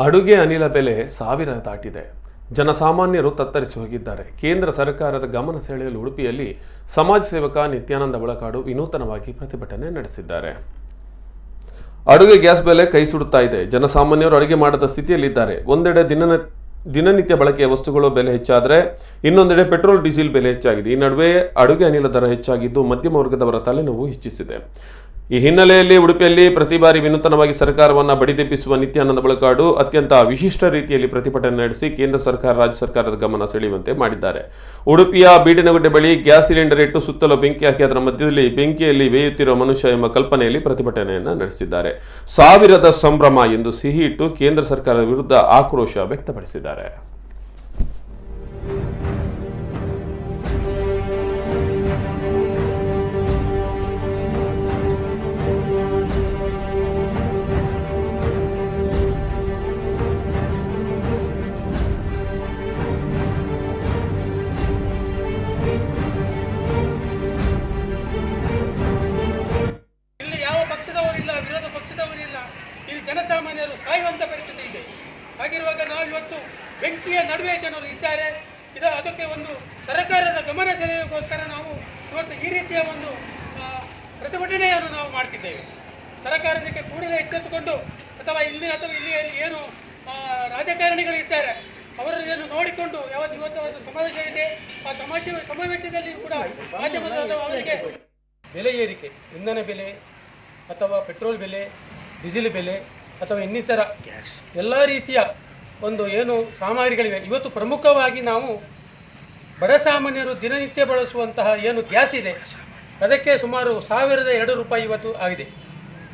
ಅಡುಗೆ ಅನಿಲ ಬೆಲೆ 1000 ದಾಟಿದೆ. ಜನಸಾಮಾನ್ಯರು ತತ್ತರಿಸಿ ಹೋಗಿದ್ದಾರೆ. ಕೇಂದ್ರ ಸರ್ಕಾರದ ಗಮನ ಸೆಳೆಯಲು ಉಡುಪಿಯಲ್ಲಿ ಸಮಾಜ ಸೇವಕ ನಿತ್ಯಾನಂದ ಬಳಕಾಡು ವಿನೂತನವಾಗಿ ಪ್ರತಿಭಟನೆ ನಡೆಸಿದ್ದಾರೆ. ಅಡುಗೆ ಗ್ಯಾಸ್ ಬೆಲೆ ಕೈ ಸುಡುತ್ತಾ ಇದೆ. ಜನಸಾಮಾನ್ಯರು ಅಡುಗೆ ಮಾಡದ ಸ್ಥಿತಿಯಲ್ಲಿದ್ದಾರೆ. ಒಂದೆಡೆ ದಿನನಿತ್ಯ ಬಳಕೆಯ ವಸ್ತುಗಳು ಬೆಲೆ ಹೆಚ್ಚಾದರೆ ಇನ್ನೊಂದೆಡೆ ಪೆಟ್ರೋಲ್ ಡೀಸೆಲ್ ಬೆಲೆ ಹೆಚ್ಚಾಗಿದೆ. ಈ ನಡುವೆ ಅಡುಗೆ ಅನಿಲ ದರ ಹೆಚ್ಚಾಗಿದ್ದು ಮಧ್ಯಮ ವರ್ಗದವರ ತಲೆನೋವು ಹೆಚ್ಚಿಸಿದೆ. ಈ ಹಿನ್ನೆಲೆಯಲ್ಲಿ ಉಡುಪಿಯಲ್ಲಿ ಪ್ರತಿ ಬಾರಿ ವಿನೂತನವಾಗಿ ಸರ್ಕಾರವನ್ನು ಬಡಿದೆಬ್ಬಿಸುವ ನಿತ್ಯಾನಂದ ಬಳಕಾಡು ಅತ್ಯಂತ ವಿಶಿಷ್ಟ ರೀತಿಯಲ್ಲಿ ಪ್ರತಿಭಟನೆ ನಡೆಸಿ ಕೇಂದ್ರ ಸರ್ಕಾರ ರಾಜ್ಯ ಸರ್ಕಾರದ ಗಮನ ಸೆಳೆಯುವಂತೆ ಮಾಡಿದ್ದಾರೆ. ಉಡುಪಿಯ ಬೀಡಿನಗುಡ್ಡೆ ಬಳಿ ಗ್ಯಾಸ್ ಸಿಲಿಂಡರ್ ಇಟ್ಟು ಸುತ್ತಲೂ ಬೆಂಕಿ ಹಾಕಿ ಅದರ ಮಧ್ಯದಲ್ಲಿ ಬೆಂಕಿಯಲ್ಲಿ ಬೇಯುತ್ತಿರುವ ಮನುಷ್ಯ ಎಂಬ ಕಲ್ಪನೆಯಲ್ಲಿ ಪ್ರತಿಭಟನೆಯನ್ನು ನಡೆಸಿದ್ದಾರೆ. 1000 ಸಂಭ್ರಮ ಎಂದು ಸಿಹಿ ಇಟ್ಟು ಕೇಂದ್ರ ಸರ್ಕಾರದ ವಿರುದ್ಧ ಆಕ್ರೋಶ ವ್ಯಕ್ತಪಡಿಸಿದ್ದಾರೆ. ಜನಸಾಮಾನ್ಯರು ಕಾಯುವಂತ ಪರಿಸ್ಥಿತಿ ಇದೆ. ಹಾಗಿರುವಾಗ ನಾವು ಇವತ್ತು ಬೆಂಕಿಯ ನಡುವೆ ಜನರು ಇದ್ದಾರೆ. ಅದಕ್ಕೆ ಒಂದು ಸರ್ಕಾರದ ಗಮನ ಸೆಳೆಯೋಕ್ಕೋಸ್ಕರ ನಾವು ಇವತ್ತು ಈ ರೀತಿಯ ಒಂದು ಪ್ರತಿಭಟನೆಯನ್ನು ನಾವು ಮಾಡ್ತಿದ್ದೇವೆ. ಸರ್ಕಾರದಕ್ಕೆ ಕೂಡಲೇ ಎಚ್ಚೆತ್ತುಕೊಂಡು ಅಥವಾ ಇಲ್ಲಿ ಏನು ರಾಜಕಾರಣಿಗಳು ಇದ್ದಾರೆ ಅವರನ್ನು ನೋಡಿಕೊಂಡು ಇವತ್ತು ಒಂದು ಸಮಾವೇಶ ಇದೆ. ಆ ಸಮಾವೇಶದಲ್ಲಿ ಕೂಡ ಮಾಧ್ಯಮದ ಅವರಿಗೆ ಬೆಲೆ ಏರಿಕೆ, ಇಂಧನ ಬೆಲೆ ಅಥವಾ ಪೆಟ್ರೋಲ್ ಬೆಲೆ, ಡೀಸೆಲ್ ಬೆಲೆ ಅಥವಾ ಇನ್ನಿತರ ಎಲ್ಲ ರೀತಿಯ ಒಂದು ಏನು ಸಾಮಗ್ರಿಗಳಿವೆ. ಇವತ್ತು ಪ್ರಮುಖವಾಗಿ ನಾವು ಬಡ ಸಾಮಾನ್ಯರು ದಿನನಿತ್ಯ ಬಳಸುವಂತಹ ಏನು ಗ್ಯಾಸ್ ಇದೆ ಅದಕ್ಕೆ ಸುಮಾರು 1002 ರೂಪಾಯಿ ಇವತ್ತು ಆಗಿದೆ.